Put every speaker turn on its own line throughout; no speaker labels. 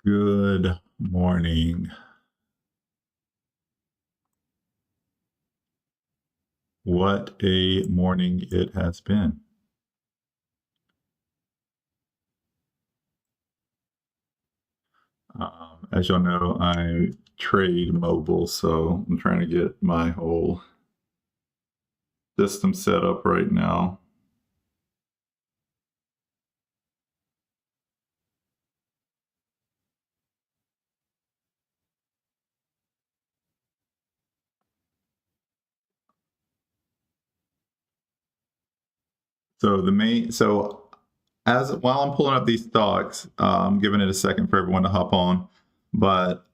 Good morning. What a morning it has been. As y'all know, I trade mobile, so I'm trying to get my whole system set up right now. While I'm pulling up these stocks, I'm giving it a second for everyone to hop on, but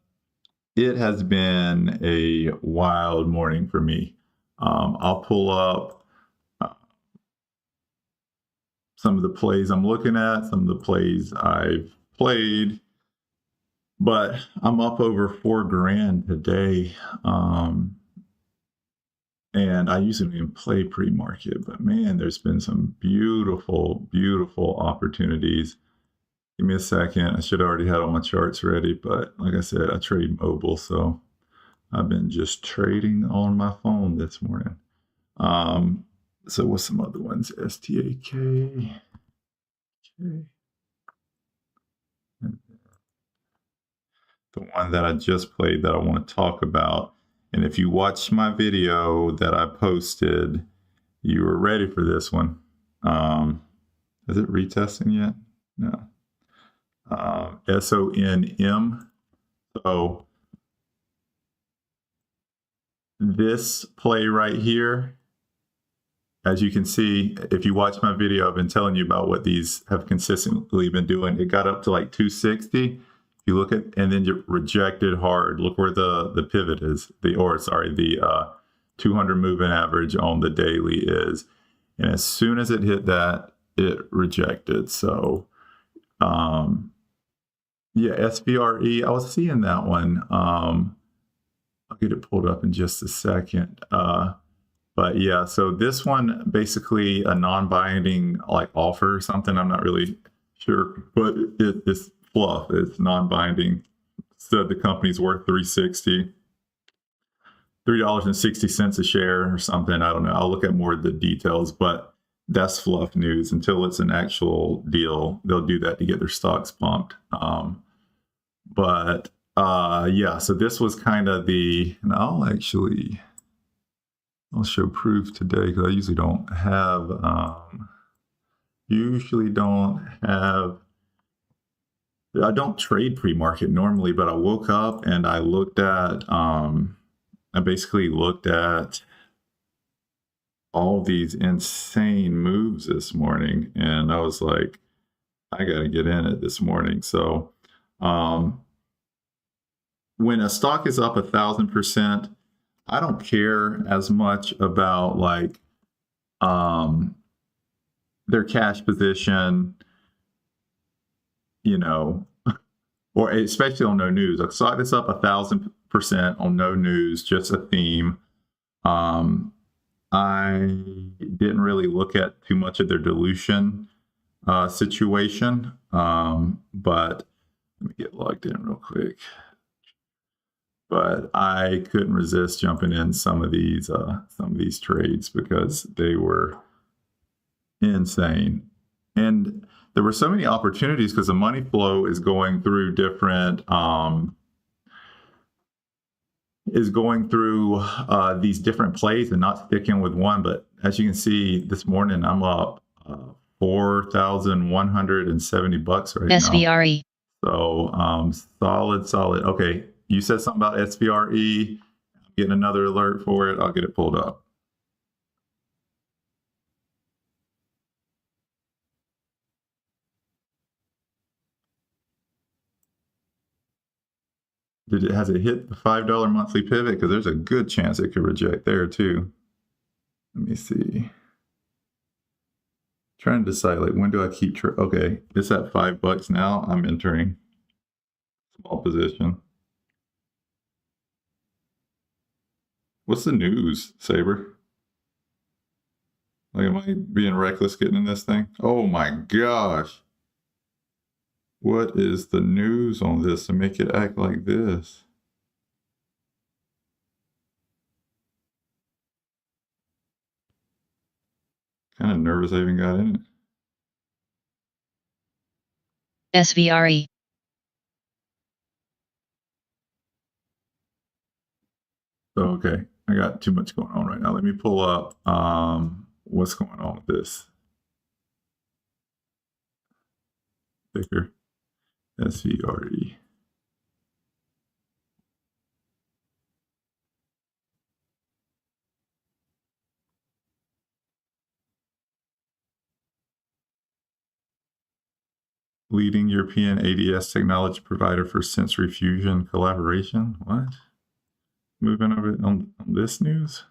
it has been a wild morning for me. I'll pull up some of the plays I'm looking at, some of the plays I've played, but I'm up over $4,000 today. And I usually don't even play pre-market, but man, there's been some beautiful, beautiful opportunities. Give me a second. I should have already had all my charts ready, but like I said, I trade mobile, so I've been just trading on my phone this morning. So what's some other ones? STAK. Okay. The one that I just played that I want to talk about. And if you watched my video that I posted, you were ready for this one. Is it retesting yet? No. SONM. So this play right here, as you can see, if you watch my video, I've been telling you about what these have consistently been doing. It got up to like 260. You look at, and then you rejected hard. Look where the pivot is, the 200 moving average on the daily is. And as soon as it hit that, it rejected. So, yeah, SVRE, I was seeing that one. I'll get it pulled up in just a second. But yeah, so this one, basically a non-binding like offer or something. I'm not really sure, but it's fluff. It's non-binding. Said the company's worth $3.60 a share or something. I don't know. I'll look at more of the details, but that's fluff news. Until it's an actual deal, they'll do that to get their stocks pumped. Yeah, so this was kind of and I'll show proof today because I usually don't have, I don't trade pre-market normally, but I woke up and I looked at, I basically looked at all these insane moves this morning and I was like, I got to get in it this morning. So, when a stock is up 1,000%, I don't care as much about like their cash position, or especially on no news. A stock that's up 1,000% on no news, just a theme. I didn't really look at too much of their dilution situation, but let me get logged in real quick. But I couldn't resist jumping in some of these trades because they were insane. And there were so many opportunities because the money flow is going through different these different plays and not sticking with one. But as you can see, this morning I'm up $4,170 right now.
SVRE.
So solid. Okay, you said something about SVRE. I'm getting another alert for it. I'll get it pulled up. Has it hit the $5 monthly pivot? Because there's a good chance it could reject there too. Let me see. Trying to decide, like, when do I keep okay, it's at $5 now. I'm entering small position. What's the news, Saber? Like, am I being reckless getting in this thing? Oh my gosh. What is the news on this to make it act like this? Kind of nervous I even got in it.
SVRE.
Okay, I got too much going on right now. Let me pull up what's going on with this. Ticker SVRE. Leading European ADS technology provider for sensory fusion collaboration. What? Moving over on this news?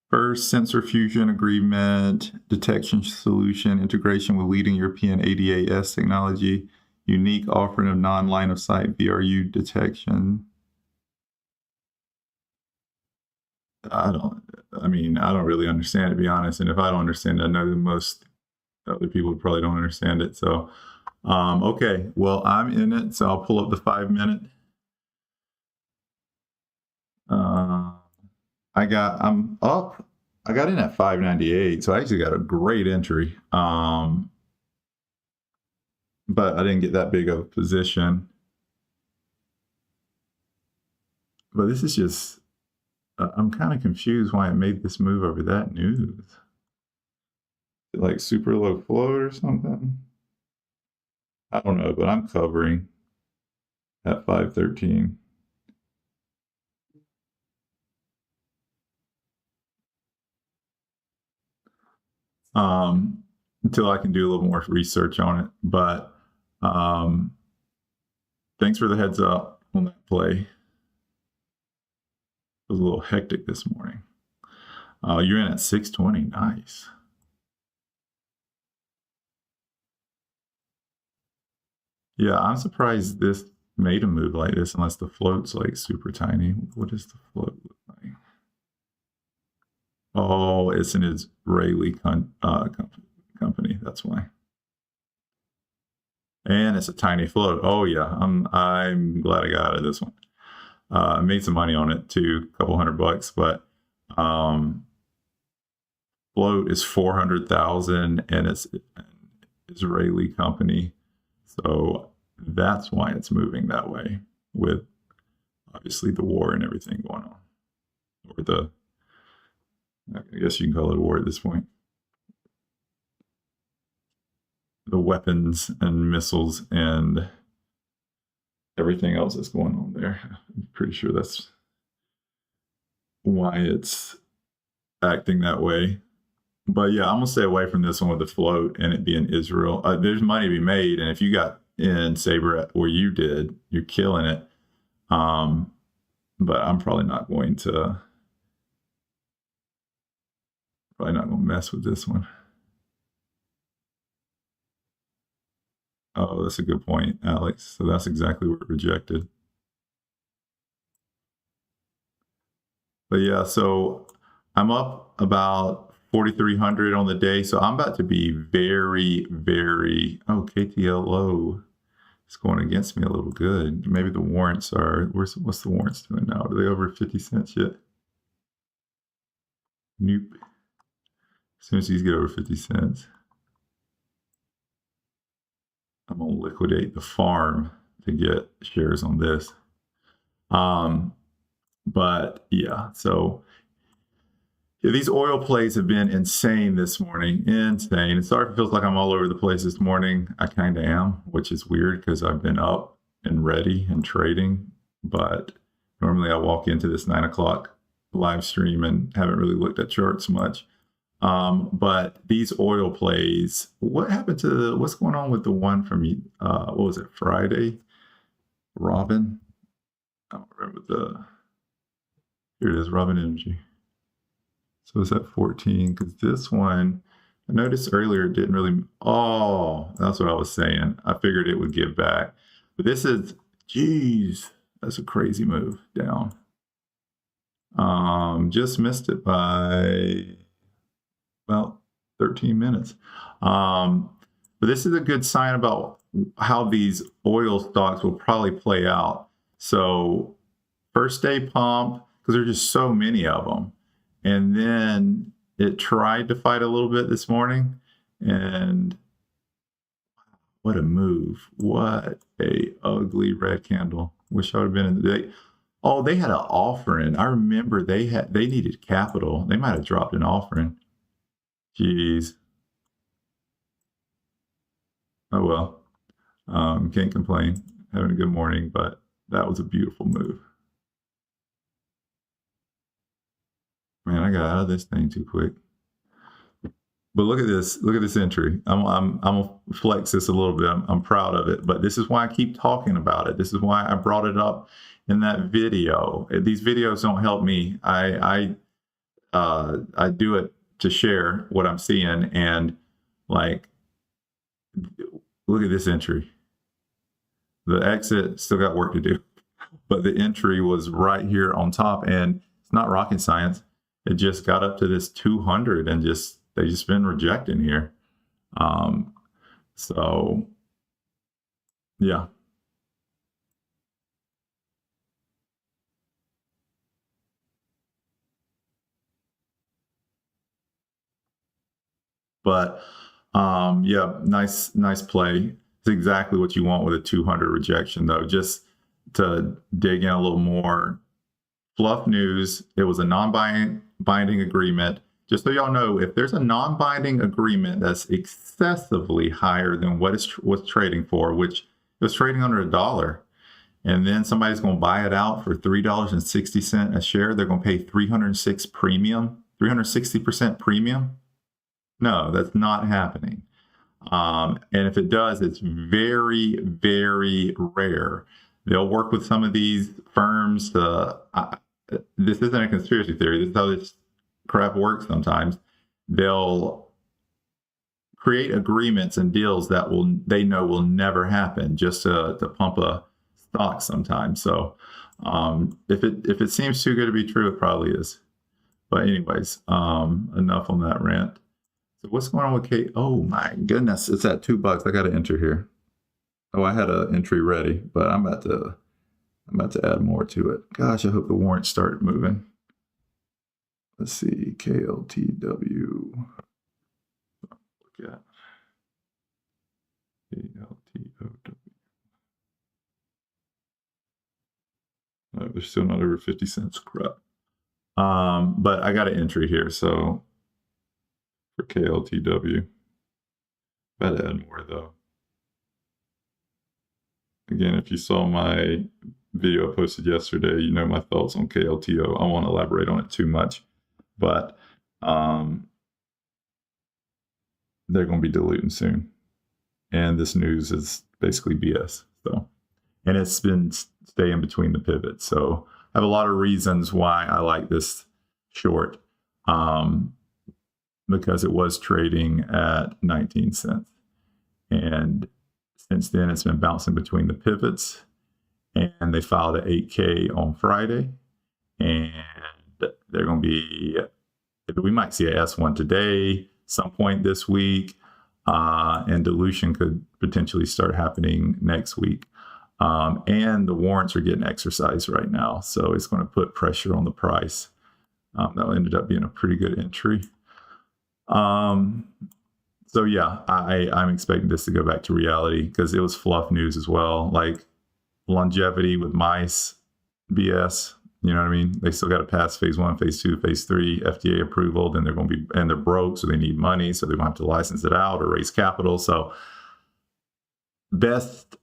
First sensor fusion agreement, detection solution, integration with leading European ADAS technology, unique offering of non-line of sight VRU detection. I don't really understand it, to be honest. And if I don't understand it, I know that most other people probably don't understand it. So, okay, well, I'm in it. So I'll pull up the 5 minute. I'm up. I got in at 598, so I actually got a great entry. But I didn't get that big of a position. But this is just, I'm kind of confused why it made this move over that news. Like super low float or something? I don't know, but I'm covering at 513. Until I can do a little more research on it. But thanks for the heads up on that play. It was a little hectic this morning. You're in at 620. Nice. Yeah, I'm surprised this made a move like this unless the float's like super tiny. What does the float look like? Oh, it's an Israeli company. That's why. And it's a tiny float. Oh yeah, I'm glad I got out of this one. I made some money on it too, a couple $100, but float is 400,000 and it's an Israeli company. So that's why it's moving that way with obviously the war and everything going on. Or I guess you can call it a war at this point. The weapons and missiles and everything else that's going on there. I'm pretty sure that's why it's acting that way. But yeah, I'm gonna stay away from this one with the float and it being Israel. There's money to be made, and if you got in Saber where you did, you're killing it. But I'm probably not going to mess with this one. Oh, that's a good point, Alex. So that's exactly what it rejected. But yeah, so I'm up about 4,300 on the day. So I'm about to be very, very, KTL low. It's going against me a little good. Maybe the warrants are, what's the warrants doing now? Are they over 50 cents yet? Nope. As soon as these get over 50 cents, I'm going to liquidate the farm to get shares on this. But yeah, so yeah, these oil plays have been insane this morning. Insane. It sorry if it feels like I'm all over the place this morning. I kind of am, which is weird because I've been up and ready and trading. But normally I walk into this 9 o'clock live stream and haven't really looked at charts much. But these oil plays, what happened to what's going on with the one from what was it, Friday? Robin? I don't remember here it is, Robin Energy. So it's at 14 because this one, I noticed earlier it didn't really, that's what I was saying. I figured it would give back. But this is, geez, that's a crazy move down. Just missed it by, well, 13 minutes. But this is a good sign about how these oil stocks will probably play out. So first day pump, because there's just so many of them. And then it tried to fight a little bit this morning. And what a move. What a ugly red candle. Wish I would have been in the day. Oh, they had an offering. I remember they needed capital. They might have dropped an offering. Jeez. Oh well. Can't complain. Having a good morning, but that was a beautiful move. Man, I got out of this thing too quick. But look at this. Look at this entry. I'm gonna flex this a little bit. I'm proud of it. But this is why I keep talking about it. This is why I brought it up in that video. These videos don't help me. I do it to share what I'm seeing, and like, look at this entry. The exit still got work to do, but the entry was right here on top, and it's not rocket science. It just got up to this 200 and they just been rejecting here. So yeah. But yeah, nice play. It's exactly what you want with a 200 rejection, though. Just to dig in a little more, fluff news. It was a non-binding agreement. Just so y'all know, if there's a non-binding agreement that's excessively higher than what's trading for, which it was trading under $1, and then somebody's going to buy it out for $3.60 a share, they're going to pay 360% premium. No, that's not happening. And if it does, it's very, very rare. They'll work with some of these firms. This isn't a conspiracy theory. This is how this crap works sometimes. They'll create agreements and deals that they know will never happen just to pump a stock sometimes. So if it seems too good to be true, it probably is. But anyways, enough on that rant. So what's going on with Kate? Oh my goodness, it's at $2. I got to enter here. Oh, I had an entry ready, but I'm about to add more to it. Gosh, I hope the warrants start moving. Let's see, KLTW. Look at KLTOW. No, they're still not over 50 cents. Crap. But I got an entry here, so for KLTW. Better add more though. Again, if you saw my video I posted yesterday, you know my thoughts on KLTO. I won't elaborate on it too much, but they're going to be diluting soon. And this news is basically BS. So, and it's been staying between the pivots. So I have a lot of reasons why I like this short, because it was trading at 19 cents. And since then, it's been bouncing between the pivots. And they filed an 8K on Friday. And they're going to be, we might see a S1 today, some point this week. And dilution could potentially start happening next week. And the warrants are getting exercised right now. So it's going to put pressure on the price. That ended up being a pretty good entry. So yeah, I'm expecting this to go back to reality because it was fluff news as well. Like longevity with mice, BS. You know what I mean? They still got to pass phase 1, phase 2, phase 3, FDA approval. Then they're going to be, and they're broke, so they need money, so they want to license it out or raise capital. So best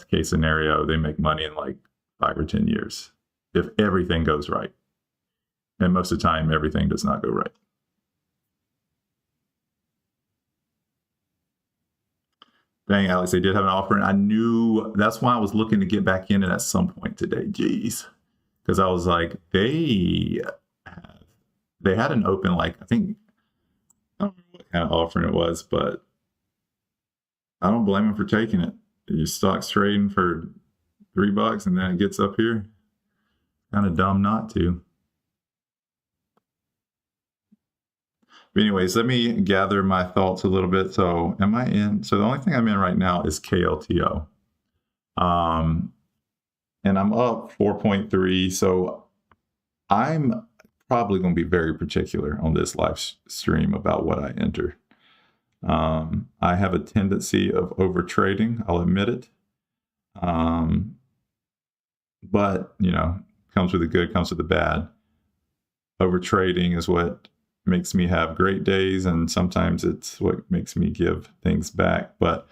case scenario, they make money in like 5 or 10 years if everything goes right. And most of the time, everything does not go right. Dang, Alex, they did have an offering. I knew, that's why I was looking to get back in it at some point today. Jeez. Because I was like, they had an open, like, I think, I don't remember what kind of offering it was, but I don't blame them for taking it. Your stock's trading for $3 and then it gets up here. Kind of dumb not to. Anyways, let me gather my thoughts a little bit. So am I in? So the only thing I'm in right now is KLTO. And I'm up 4.3. So I'm probably going to be very particular on this live stream about what I enter. I have a tendency of over trading. I'll admit it. But, you know, comes with the good, comes with the bad. Over trading is what makes me have great days, and sometimes it's what makes me give things back. But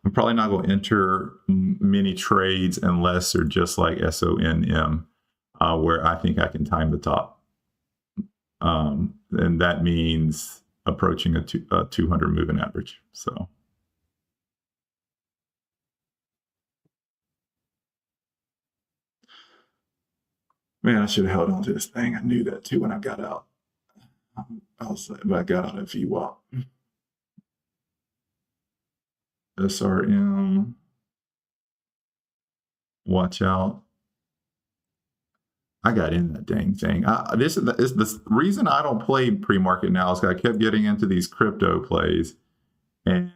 I'm probably not going to enter many trades unless they're just like SONM, where I think I can time the top. And that means approaching a 200 moving average. So. Man, I should have held on to this thing. I knew that too when I got out. But I got out at VWAP. SRM. Watch out. I got in that dang thing. This is the reason I don't play pre-market now is because I kept getting into these crypto plays, and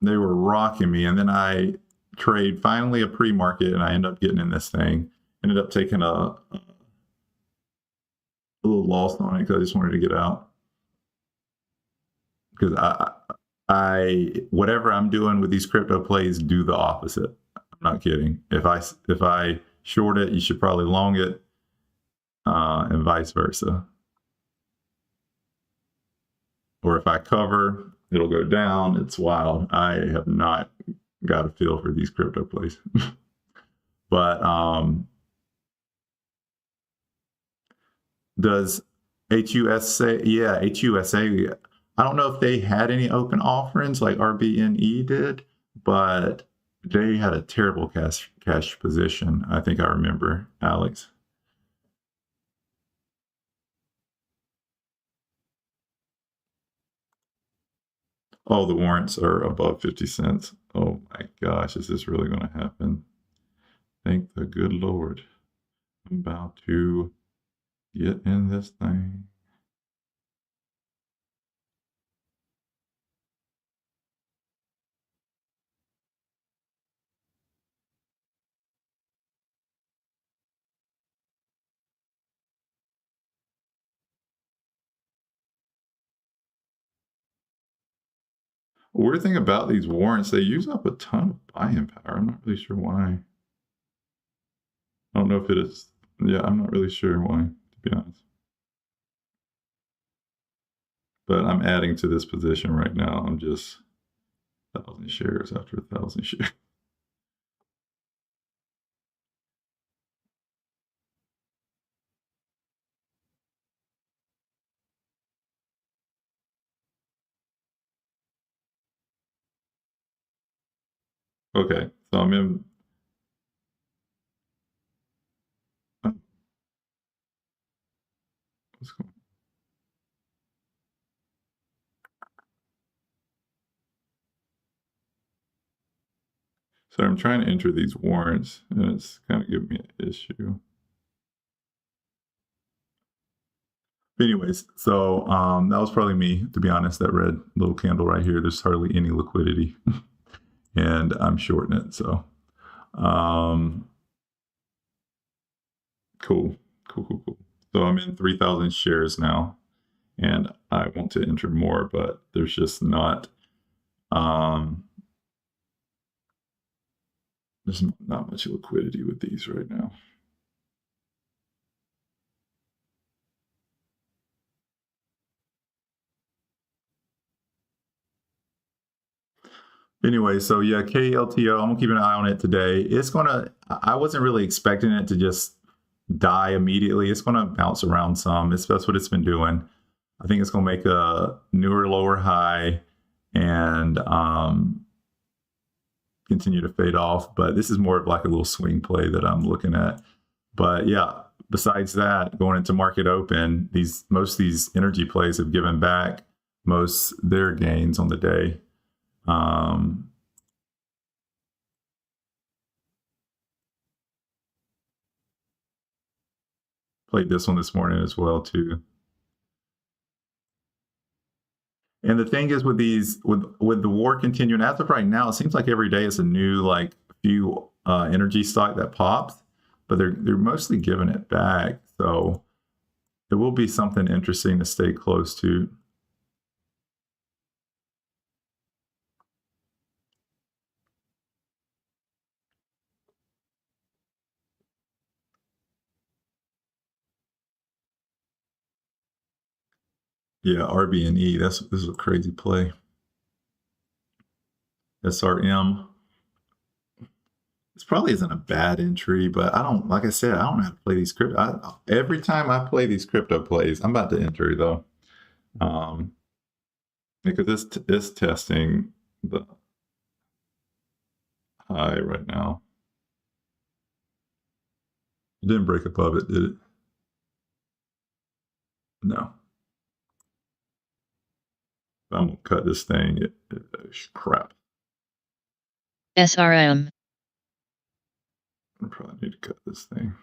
they were rocking me. And then I trade finally a pre-market, and I end up getting in this thing. Ended up taking a little loss on it because I just wanted to get out. Because I whatever I'm doing with these crypto plays, do the opposite. I'm not kidding. If I short it, you should probably long it, and vice versa. Or if I cover, it'll go down. It's wild. I have not got a feel for these crypto plays. But does HUSA? Yeah, HUSA. I don't know if they had any open offerings like RBNE did, but they had a terrible cash position. I think I remember, Alex. Oh, the warrants are above 50 cents. Oh my gosh, is this really going to happen? Thank the good Lord. I'm about to get in this thing. Weird thing about these warrants, they use up a ton of buying power. I'm not really sure why. I don't know if it is. Yeah, I'm not really sure why, to be honest. But I'm adding to this position right now. I'm just 1,000 shares after 1,000 shares. Okay, so I'm in. What's going on? So I'm trying to enter these warrants, and it's kind of giving me an issue. Anyways, so that was probably me, to be honest. That red little candle right here, there's hardly any liquidity, and I'm shorting it. So cool. So I'm in 3,000 shares now, and I want to enter more, but there's just not there's not much liquidity with these right now. Anyway, so yeah, KLTO, I'm gonna keep an eye on it today. I wasn't really expecting it to just die immediately. It's gonna bounce around some. That's what it's been doing. I think it's gonna make a newer lower high and continue to fade off. But this is more of like a little swing play that I'm looking at. But yeah, besides that, going into market open, most of these energy plays have given back most their gains on the day. Played this one this morning as well too. And the thing is with these, with the war continuing, as of right now, it seems like every day is a new like few energy stock that pops, but they're mostly giving it back. So it will be something interesting to stay close to. Yeah, RB&E, this is a crazy play. SRM. This probably isn't a bad entry, but I don't, like I said, I don't know how to play these crypto. Every time I play these crypto plays, I'm about to enter though. Because this testing the high right now. It didn't break above it, did it? No. I'm gonna cut this thing. Crap.
SRM.
I probably need to cut this thing.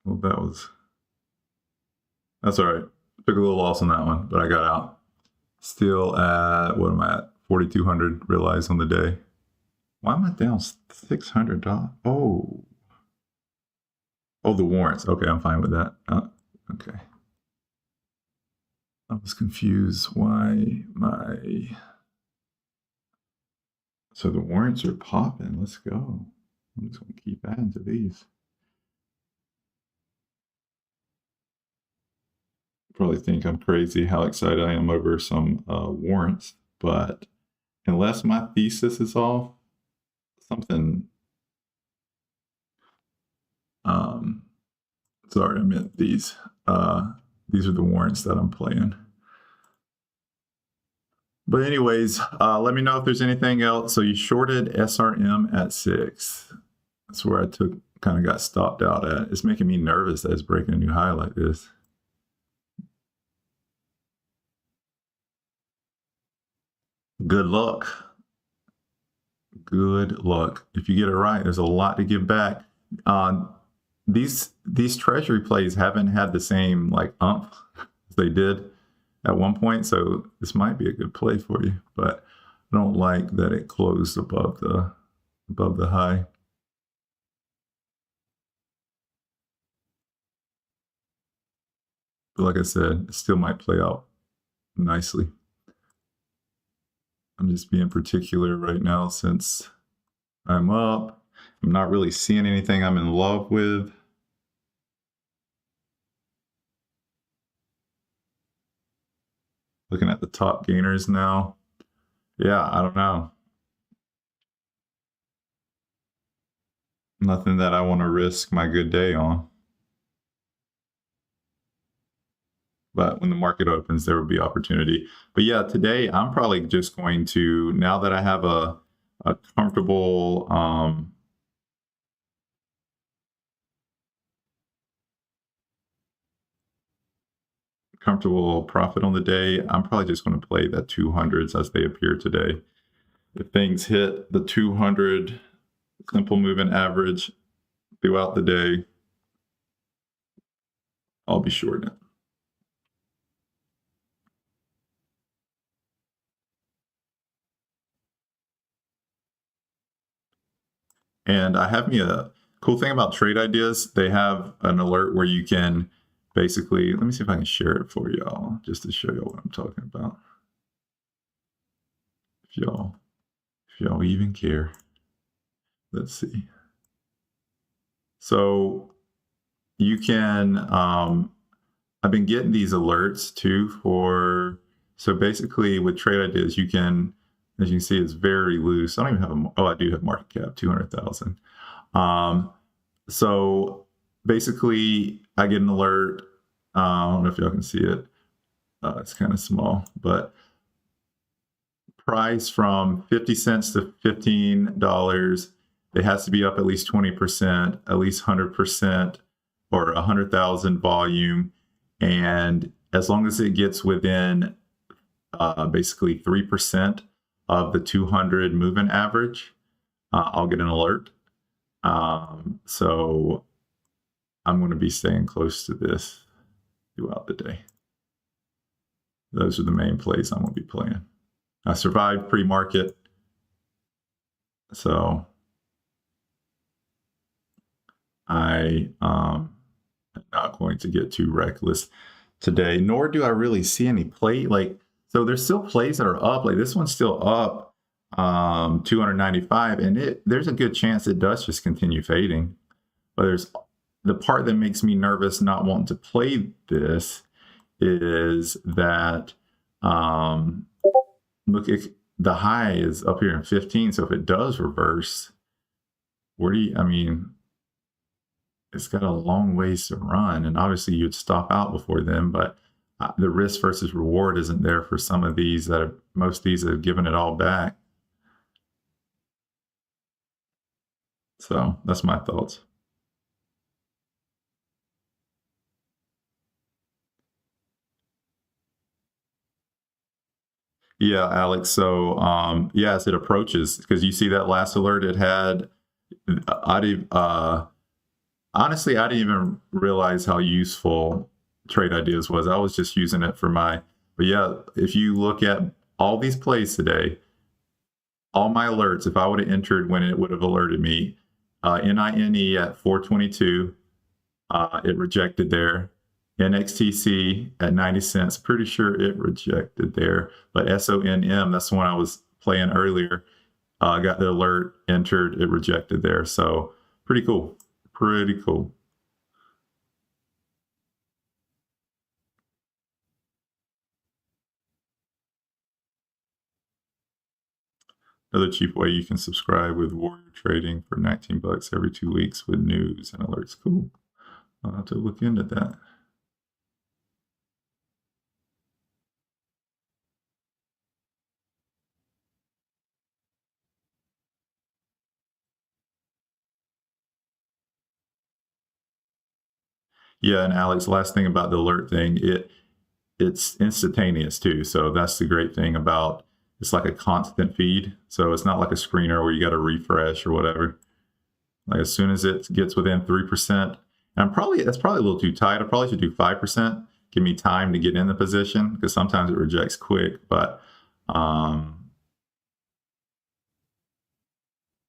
Well, that's all right. Took a little loss on that one, but I got out. Still at, what am I at? 4,200 realized on the day. Why am I down $600? Oh, the warrants. Okay, I'm fine with that. Okay. I was confused why so the warrants are popping. Let's go. I'm just going to keep adding to these. Probably think I'm crazy how excited I am over some warrants, but unless my thesis is off, something. Sorry, I meant these. These are the warrants that I'm playing. But anyways, let me know if there's anything else. So you shorted SRM at 6. That's where I kind of got stopped out at. It's making me nervous that it's breaking a new high like this. Good luck. Good luck. If you get it right, there's a lot to give back. These treasury plays haven't had the same like umph as they did at one point, so this might be a good play for you, but I don't like that it closed above the high. But like I said, it still might play out nicely. I'm just being particular right now since I'm up. I'm not really seeing anything I'm in love with. Looking at the top gainers now. Yeah, I don't know. Nothing that I want to risk my good day on. But when the market opens, there will be opportunity. But yeah, today I'm probably just going to, now that I have a comfortable profit on the day, I'm probably just going to play the 200s as they appear today. If things hit the 200 simple moving average throughout the day, I'll be shorting it. And I have me a cool thing about trade ideas. They have an alert where you can basically, let me see if I can share it for y'all, just to show y'all what I'm talking about. If y'all even care. Let's see. So you can, I've been getting these alerts too so basically with trade ideas, you can, as you can see, it's very loose. I don't even have I do have market cap, 200,000. So basically I get an alert. I don't know if y'all can see it. It's kind of small, but price from 50 cents to $15. It has to be up at least 20%, at least 100%, or 100,000 volume. And as long as it gets within basically 3% of the 200 moving average, I'll get an alert. So I'm going to be staying close to this throughout the day. Those are the main plays I'm going to be playing. I survived pre-market, so I am not going to get too reckless today, nor do I really see any play. Like, so there's still plays that are up. Like this one's still up 295, and there's a good chance it does just continue fading. But there's the part that makes me nervous not wanting to play this is that look, the high is up here in 15. So if it does reverse, I mean, it's got a long ways to run, and obviously you'd stop out before then, but the risk versus reward isn't there for some of these most of these have given it all back. So that's my thoughts. Yeah, Alex. So yeah, as it approaches, because you see that last alert it had, honestly, I didn't even realize how useful Trade Ideas was. I was just using it for but yeah, if you look at all these plays today, all my alerts, if I would have entered when it would have alerted me, NINE at 422, it rejected there. NXTC at 90 cents, pretty sure it rejected there. But SONM, that's the one I was playing earlier, got the alert, entered, it rejected there. So pretty cool. Pretty cool. Another cheap way you can subscribe with Warrior Trading for 19 bucks every 2 weeks with news and alerts. Cool. I'll have to look into that. Yeah, and Alex, last thing about the alert thing, it's instantaneous too. So that's the great thing about it's like a constant feed. So it's not like a screener where you got to refresh or whatever. Like as soon as it gets within 3%, and that's probably a little too tight. I probably should do 5%. Give me time to get in the position because sometimes it rejects quick. But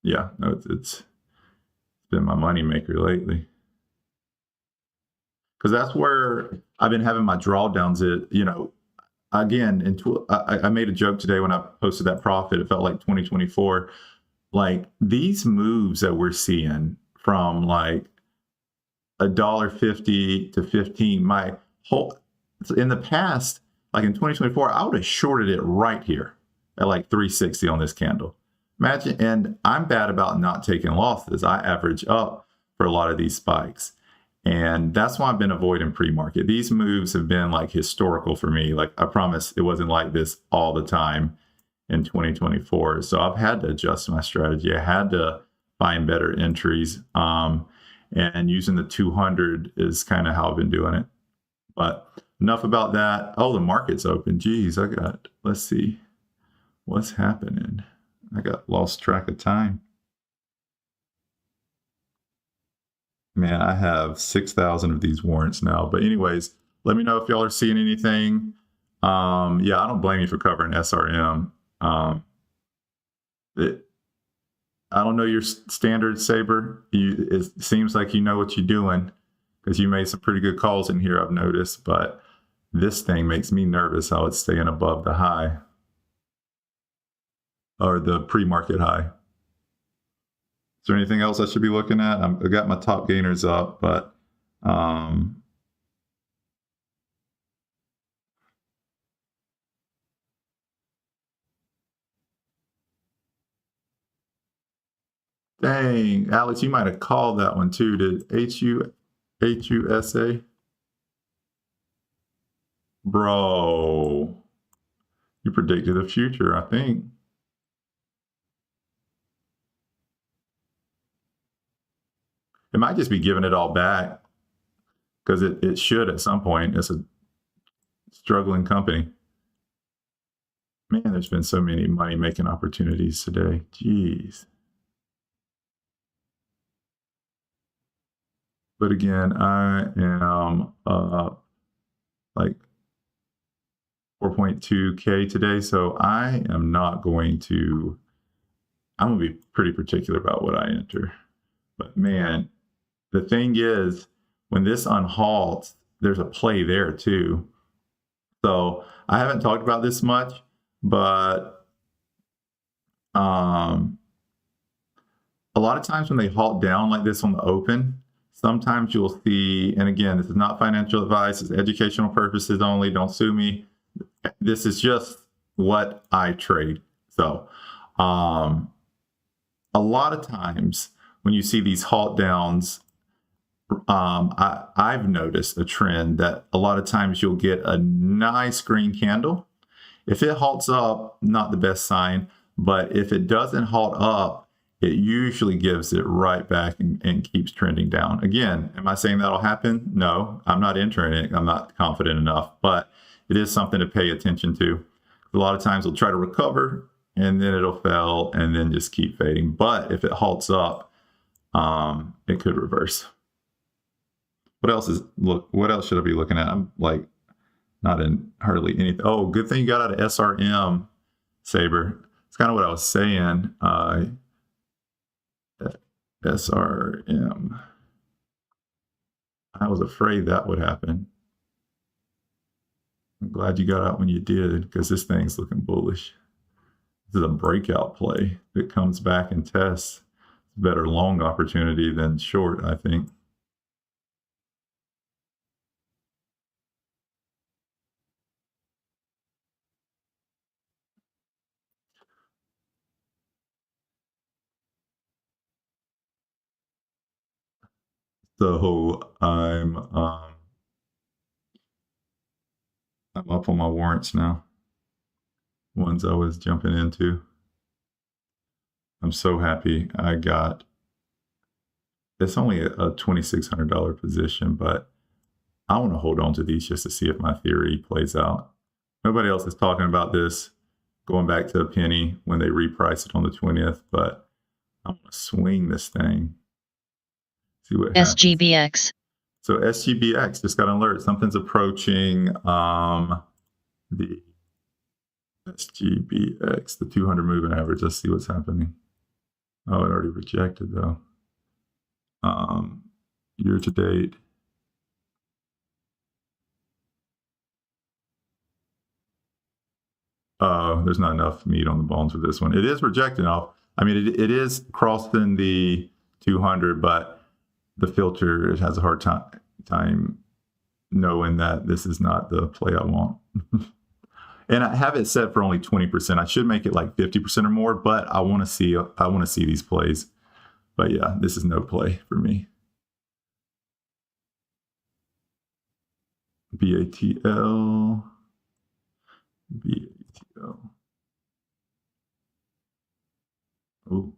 yeah, no, it's been my moneymaker lately. Because that's where I've been having my drawdowns. Again, I made a joke today when I posted that profit. It felt like 2024. Like these moves that we're seeing from like $1.50 to 15. In the past, like in 2024, I would have shorted it right here at like 360 on this candle. Imagine, and I'm bad about not taking losses. I average up for a lot of these spikes. And that's why I've been avoiding pre-market. These moves have been like historical for me. Like I promise it wasn't like this all the time in 2024. So I've had to adjust my strategy. I had to find better entries. And using the 200 is kind of how I've been doing it. But enough about that. Oh, the market's open. Geez, let's see what's happening. I got lost track of time. Man, I have 6,000 of these warrants now. But anyways, let me know if y'all are seeing anything. Yeah, I don't blame you for covering SRM. I don't know your standard, Saber. It seems like you know what you're doing because you made some pretty good calls in here, I've noticed. But this thing makes me nervous how it's staying above the high or the pre-market high. Is there anything else I should be looking at? I've got my top gainers up, but dang, Alex, you might have called that one too. Did HUSA? Bro, you predicted the future, I think. It might just be giving it all back because it should at some point. It's a struggling company. Man, there's been so many money-making opportunities today. Jeez. But again, I am like 4.2K today, so I am not going to, I'm going to be pretty particular about what I enter. But man, the thing is, when this unhalts, there's a play there too. So I haven't talked about this much, but a lot of times when they halt down like this on the open, sometimes you'll see, and again, this is not financial advice, it's educational purposes only, don't sue me. This is just what I trade. So a lot of times when you see these halt downs, I've noticed a trend that a lot of times you'll get a nice green candle. If it halts up, not the best sign, but if it doesn't halt up, it usually gives it right back and keeps trending down. Again, am I saying that'll happen? No, I'm not entering it. I'm not confident enough, but it is something to pay attention to. A lot of times it'll try to recover and then it'll fail and then just keep fading. But if it halts up, it could reverse. What else should I be looking at? I'm like not in hardly anything. Oh, good thing you got out of SRM, Saber. It's kind of what I was saying. SRM. I was afraid that would happen. I'm glad you got out when you did, because this thing's looking bullish. This is a breakout play that comes back and tests. It's a better long opportunity than short, I think. So I'm up on my warrants now. Ones I was jumping into. I'm so happy I got. It's only a $2,600 position, but I want to hold on to these just to see if my theory plays out. Nobody else is talking about this going back to a penny when they reprice it on the 20th, but I'm going to swing this thing. See what happens.
SGBX.
So SGBX just got an alert. Something's approaching the SGBX, the 200 moving average. Let's see what's happening. Oh, it already rejected though. Year to date. There's not enough meat on the bones for this one. It is rejecting off. I mean, it is crossing the 200, but the filter, it has a hard time knowing that this is not the play I want. And I have it set for only 20%. I should make it like 50% or more, but I want to see these plays. But yeah, this is no play for me. BATL. Ooh.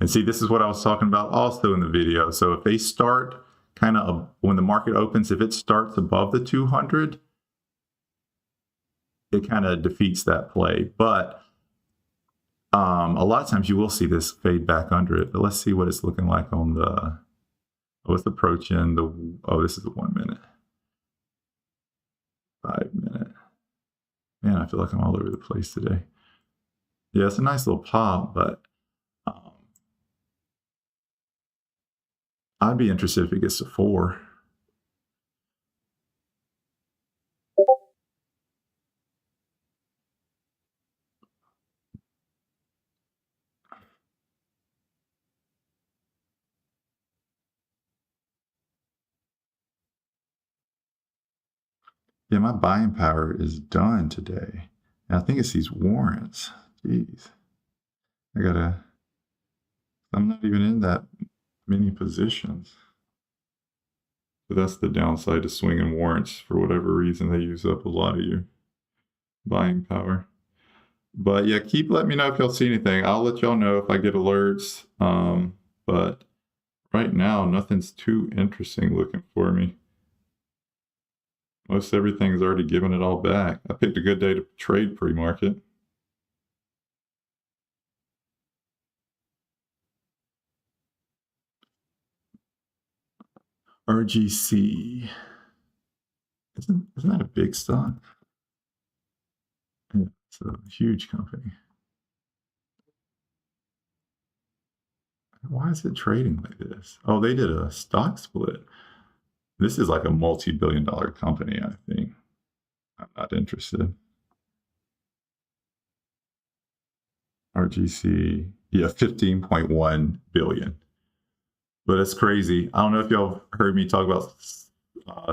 And see, this is what I was talking about also in the video. So if they start kind of, when the market opens, if it starts above the 200, it kind of defeats that play. But a lot of times you will see this fade back under it. But let's see what it's looking like on the, oh, it's approaching the, oh, this is a 1 minute. 5 minute. Man, I feel like I'm all over the place today. Yeah, it's a nice little pop, but I'd be interested if it gets to 4. Yeah, my buying power is done today. And I think it's these warrants. Jeez. I'm not even in that many positions. So that's the downside to swinging warrants. For whatever reason, they use up a lot of your buying power. But yeah, keep letting me know if y'all see anything. I'll let y'all know if I get alerts. But right now, nothing's too interesting looking for me. Most everything's already given it all back. I picked a good day to trade pre-market. RGC. Isn't that a big stock? Yeah, it's a huge company. Why is it trading like this? Oh, they did a stock split. This is like a multi-billion-dollar company, I think. I'm not interested. RGC, yeah, 15.1 billion. But it's crazy. I don't know if y'all heard me talk about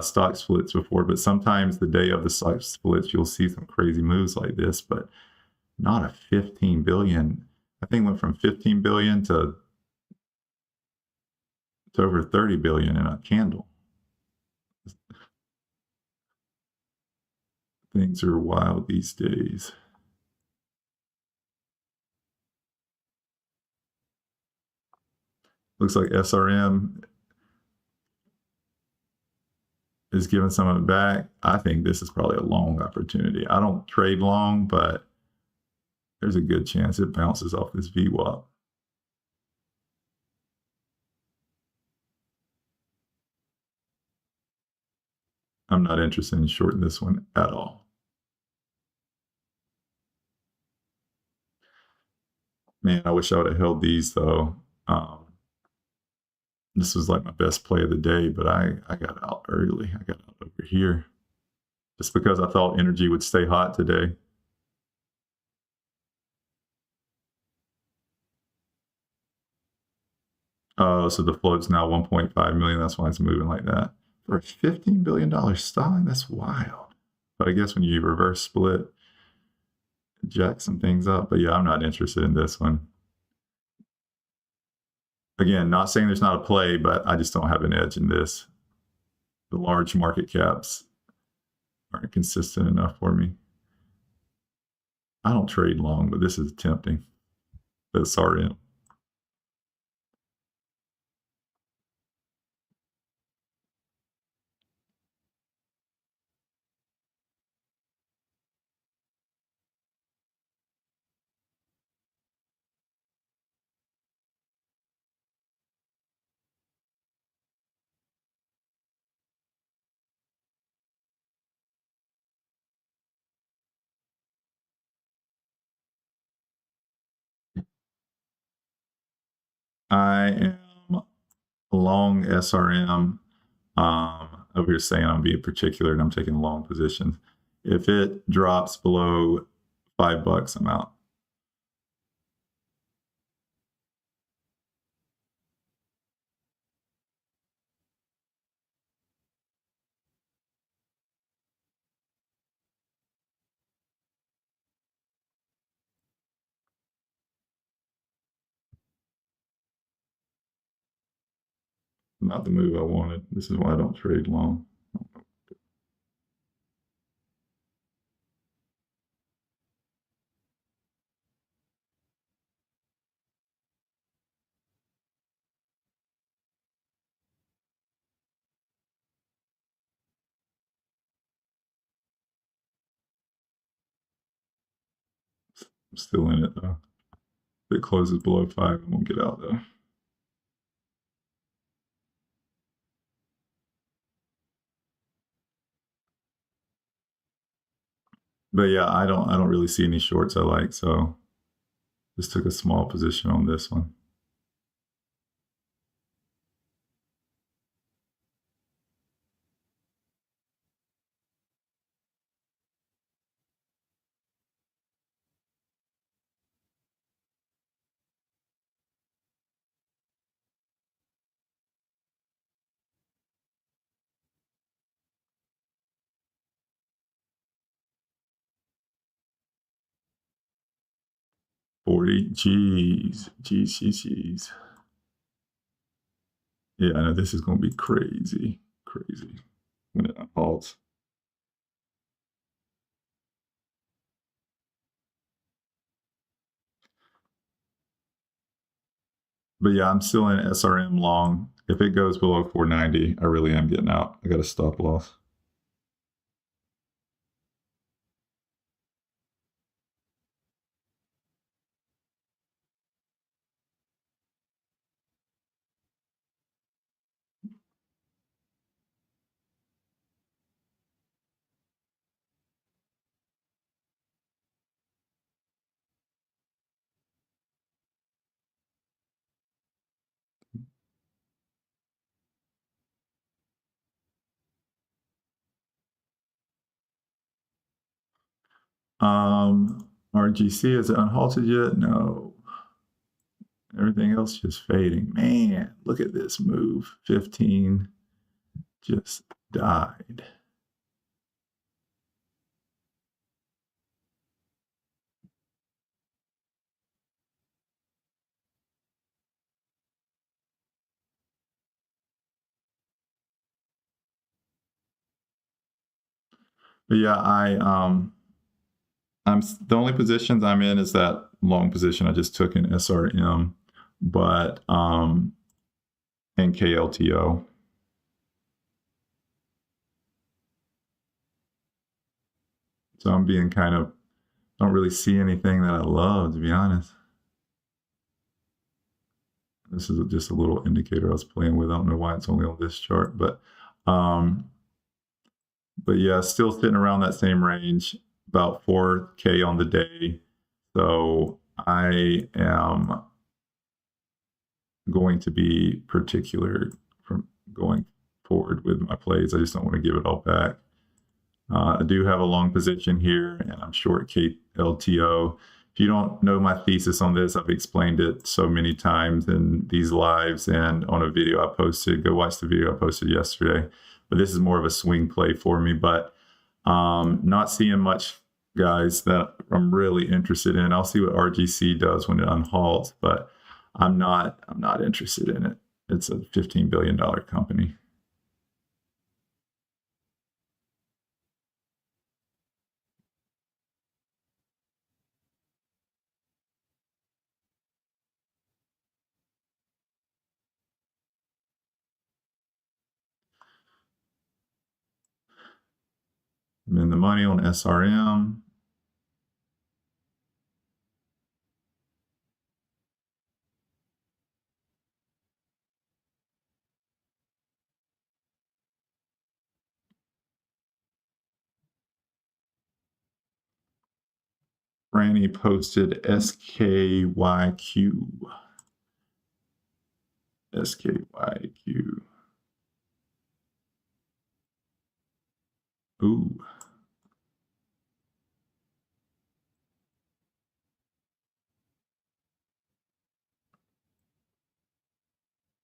stock splits before, but sometimes the day of the stock splits, you'll see some crazy moves like this, but not a 15 billion. I think it went from 15 billion to over 30 billion in a candle. Things are wild these days. Looks like SRM is giving some of it back. I think this is probably a long opportunity. I don't trade long, but there's a good chance it bounces off this VWAP. I'm not interested in shorting this one at all. Man, I wish I would have held these though. This was like my best play of the day, but I got out early. I got out over here just because I thought energy would stay hot today. So the float's now 1.5 million. That's why it's moving like that. For a $15 billion stock, that's wild. But I guess when you reverse split, jack some things up. But yeah, I'm not interested in this one. Again, not saying there's not a play, but I just don't have an edge in this. The large market caps aren't consistent enough for me. I don't trade long, but this is tempting. The SRM. I am long SRM. Over here saying I'm being particular and I'm taking long positions. If it drops below $5, I'm out. Not the move I wanted. This is why I don't trade long. I'm still in it though. If it closes below 5, I won't get out though. But yeah, I don't really see any shorts I like, so just took a small position on this one. $40. Jeez. Yeah, I know this is going to be crazy when it halts. But yeah, I'm still in SRM long. If it goes below 490, I really am getting out. I got a stop loss. RGC, is it unhalted yet? No. Everything else just fading. Man, look at this move. 15 just died. But yeah, I'm the only positions I'm in is that long position I just took in SRM, but in KLTO. So I'm being kind of, don't really see anything that I love, to be honest. This is just a little indicator I was playing with. I don't know why it's only on this chart, but yeah, still sitting around that same range, about 4K on the day. So I am going to be particular from going forward with my plays. I just don't want to give it all back. I do have a long position here, and I'm short KLTO. If you don't know my thesis on this, I've explained it so many times in these lives and on a video I posted. Go watch the video I posted yesterday. But this is more of a swing play for me, but not seeing much, guys, that I'm really interested in. I'll see what RGC does when it unhalts, but I'm not interested in it. It's a $15 billion company. I'm in the money on SRM. Franny posted SKYQ. SKYQ. Ooh.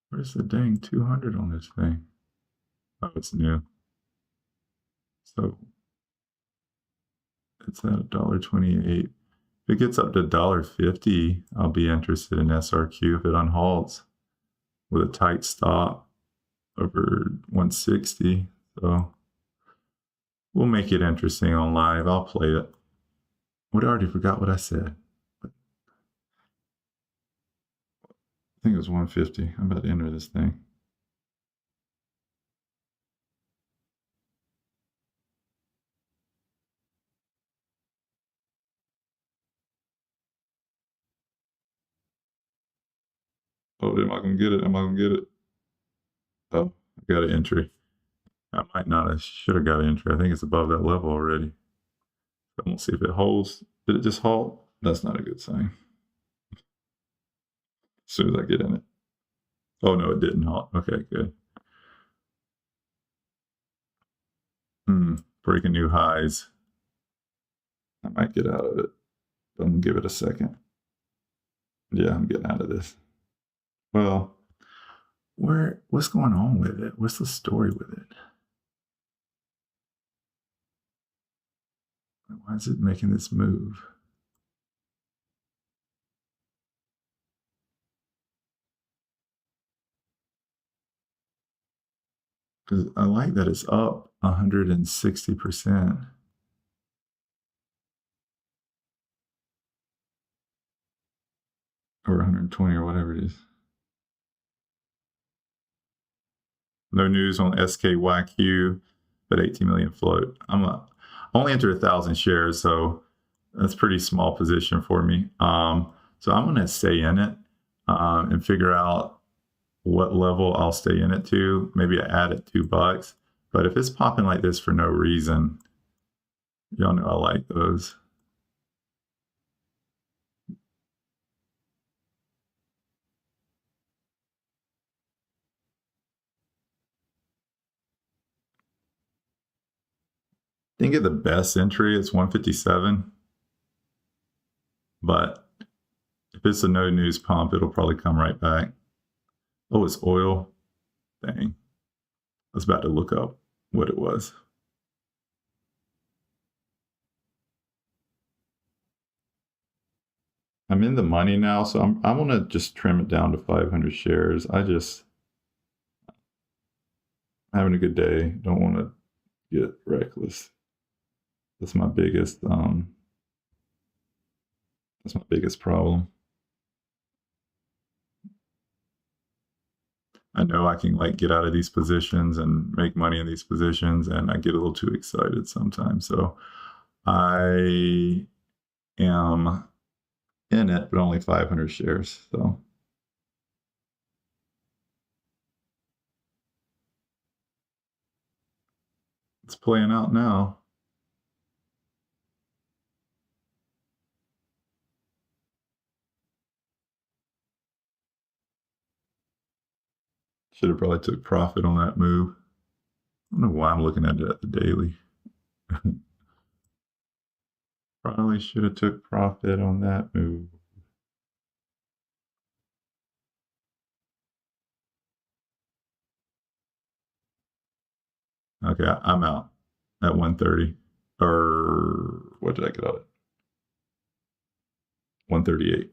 Where's the dang 200 on this thing? Oh, it's new. So it's at $1.28. If it gets up to $1.50, I'll be interested in SRQ if it unhalts with a tight stop over 160. So we'll make it interesting on live. I'll play it. What, I already forgot what I said. I think it was 150. I'm about to enter this thing. Oh, am I going to get it? Am I going to get it? Oh, I got an entry. I might not. I should have got an entry. I think it's above that level already. I won't see if it holds. Did it just halt? That's not a good sign. As soon as I get in it. Oh, no, it didn't halt. Okay, good. Breaking new highs. I might get out of it. But I'm going to give it a second. Yeah, I'm getting out of this. Well, what's going on with it? What's the story with it? Why is it making this move? Because I like that it's up 160%. Or 120 or whatever it is. No news on SKYQ, but 18 million float. I only entered 1,000 shares, so that's a pretty small position for me. So I'm going to stay in it and figure out what level I'll stay in it to. Maybe I add it $2. But if it's popping like this for no reason, y'all know I like those. I think at the best entry, it's 157. But if it's a no news pump, it'll probably come right back. Oh, it's oil. Dang. I was about to look up what it was. I'm in the money now, so I'm gonna just trim it down to 500 shares. I'm having a good day. Don't want to get reckless. That's my biggest problem. I know I can like get out of these positions and make money in these positions, and I get a little too excited sometimes. So I am in it, but only 500 shares. So it's playing out now. Should have probably took profit on that move. I don't know why I'm looking at it at the daily. Probably should have took profit on that move. Okay, I'm out at 130. Or what did I get out at? 138.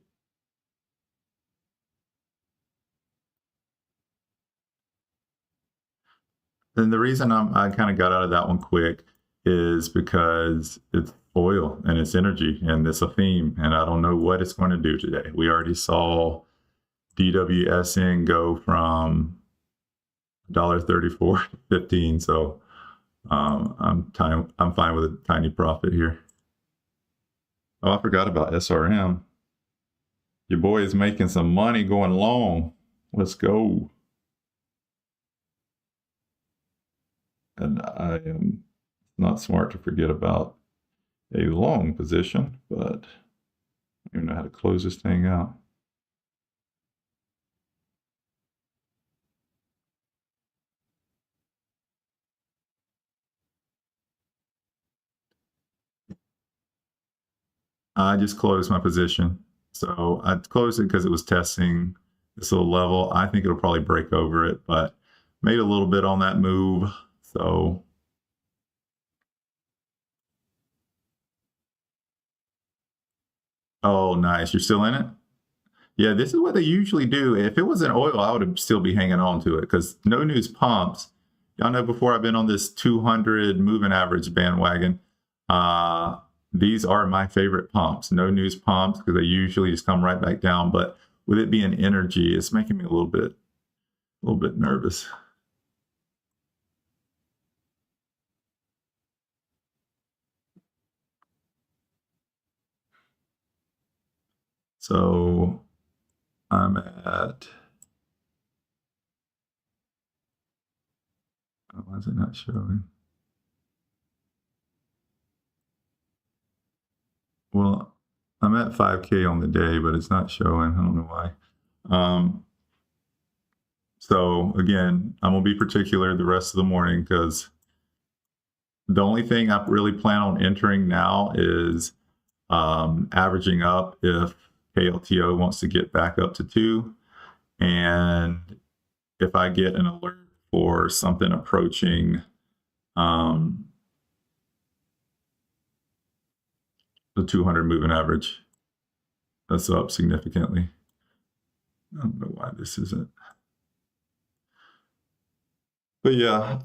And the reason I kind of got out of that one quick is because it's oil and it's energy and it's a theme, and I don't know what it's going to do today. We already saw DWSN go from $1.34 to 15, so I'm fine with a tiny profit here. Oh, I forgot about SRM. Your boy is making some money going long. Let's go. And I am not smart to forget about a long position, but I don't even know how to close this thing out. I just closed my position. So I closed it because it was testing this little level. I think it'll probably break over it, but made a little bit on that move. So oh, nice. You're still in it? Yeah, this is what they usually do. If it was an oil, I would still be hanging on to it because no news pumps. Y'all know before I've been on this 200 moving average bandwagon. These are my favorite pumps, no news pumps, because they usually just come right back down. But with it being energy, it's making me a little bit nervous. So I'm at, oh, why is it not showing? Well, I'm at 5K on the day, but it's not showing. I don't know why. So again, I'm gonna be particular the rest of the morning because the only thing I really plan on entering now is averaging up if KLTO wants to get back up to 2. And if I get an alert for something approaching the 200 moving average, that's up significantly. I don't know why this isn't. But yeah,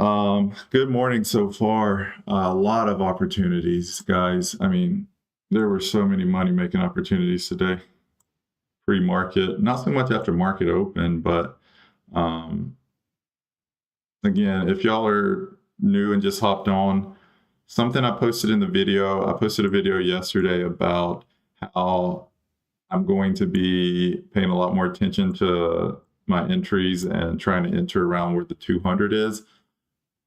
good morning so far. A lot of opportunities, guys. I mean, there were so many money-making opportunities today. Pre-market, not so much after market open, but again, if y'all are new and just hopped on, something I posted in the video, I posted a video yesterday about how I'm going to be paying a lot more attention to my entries and trying to enter around where the 200 is.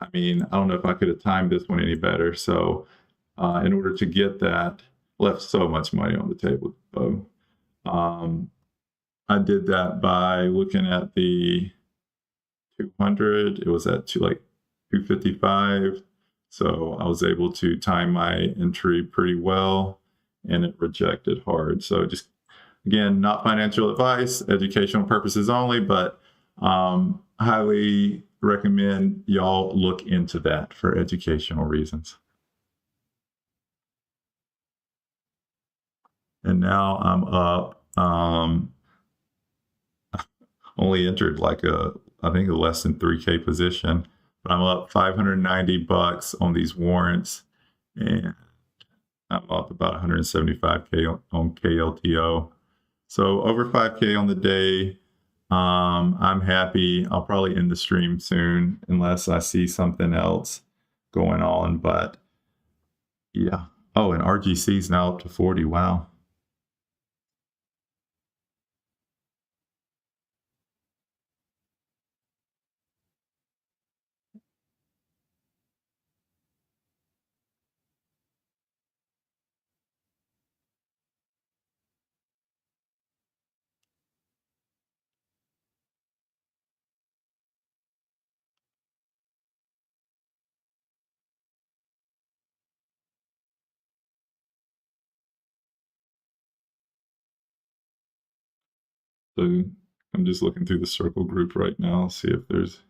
I mean, I don't know if I could have timed this one any better. So in order to get that, left so much money on the table. So I did that by looking at the 200. It was at like 255. So I was able to time my entry pretty well. and it rejected hard. So just, again, not financial advice, educational purposes only, but highly recommend y'all look into that for educational reasons. And now I'm up, only entered like I think a less than 3K position, but I'm up $590 on these warrants, and I'm up about 175K on KLTO. So over 5K on the day. I'm happy. I'll probably end the stream soon unless I see something else going on, but yeah. Oh, and RGC is now up to 40. Wow. So I'm just looking through the circle group right now, see if there's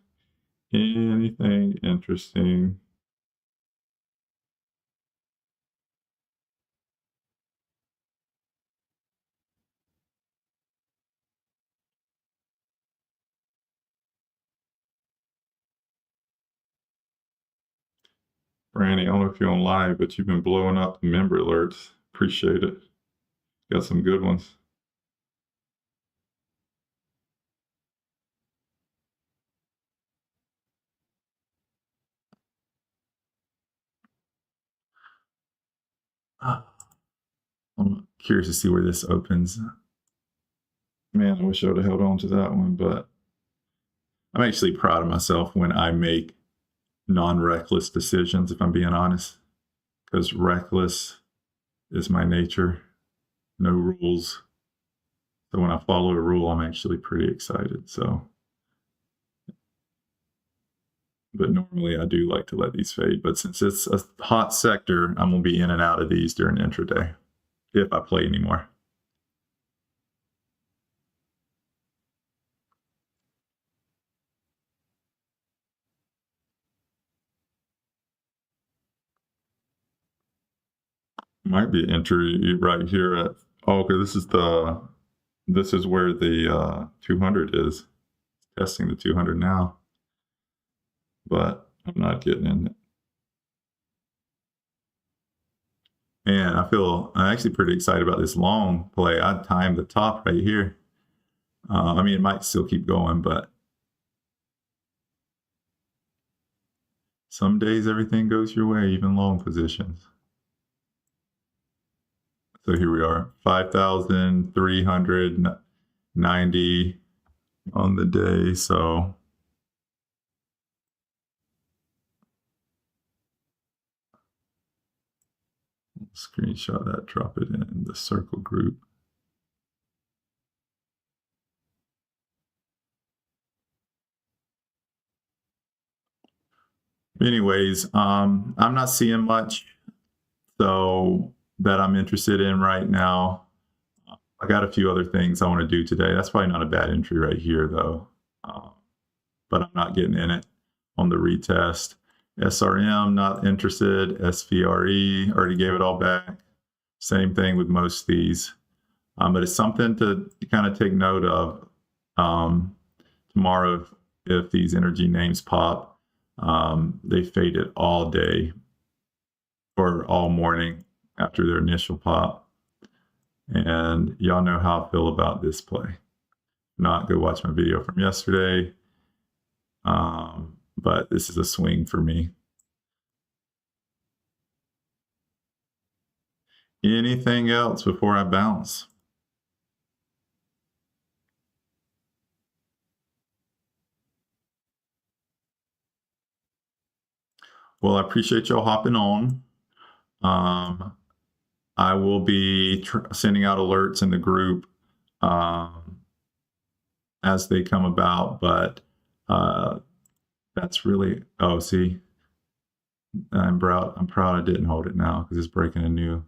anything interesting. Franny, I don't know if you're on live, but you've been blowing up the member alerts. Appreciate it. Got some good ones. I'm curious to see where this opens. Man, I wish I would have held on to that one, but I'm actually proud of myself when I make non-reckless decisions, if I'm being honest, because reckless is my nature. No rules. So when I follow a rule, I'm actually pretty excited. So, but normally I do like to let these fade. But since it's a hot sector, I'm going to be in and out of these during intraday if I play anymore. Might be an entry right here at, oh, okay, this is where the 200 is. Testing the 200 now, but I'm not getting in it. Man, I'm actually pretty excited about this long play. I timed the top right here. I mean, it might still keep going, but some days everything goes your way, even long positions. So here we are, 5,390 on the day. So screenshot that, drop it in the circle group. Anyways, I'm not seeing much so that I'm interested in right now. I got a few other things I want to do today. That's probably not a bad entry right here, though. But I'm not getting in it on the retest. SRM, not interested. SVRE, already gave it all back. Same thing with most of these. But it's something to kind of take note of tomorrow if these energy names pop. They faded all day or all morning after their initial pop. And y'all know how I feel about this play. Not go watch my video from yesterday. But this is a swing for me. Anything else before I bounce? Well, I appreciate y'all hopping on. I will be sending out alerts in the group as they come about, but that's really, oh, see, I'm proud I didn't hold it now because it's breaking a new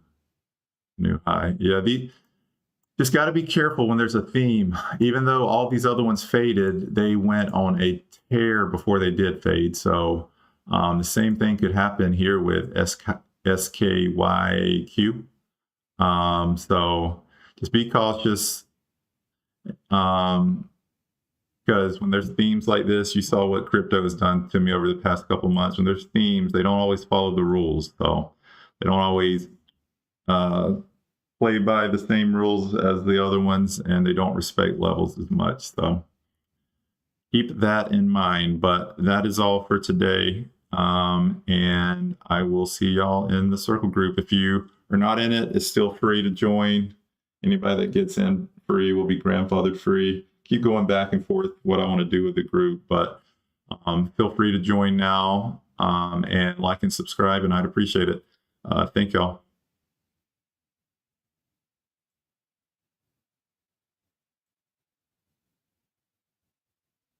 New high. Yeah, just got to be careful when there's a theme. Even though all these other ones faded, they went on a tear before they did fade. So the same thing could happen here with SKYQ. So just be cautious. Because when there's themes like this, you saw what crypto has done to me over the past couple months. When there's themes, they don't always follow the rules. So they don't always play by the same rules as the other ones, and they don't respect levels as much. So keep that in mind. But that is all for today. And I will see y'all in the circle group. If you are not in it, it's still free to join. Anybody that gets in free will be grandfathered free. Keep going back and forth what I want to do with the group, but feel free to join now and like and subscribe, and I'd appreciate it. Thank y'all.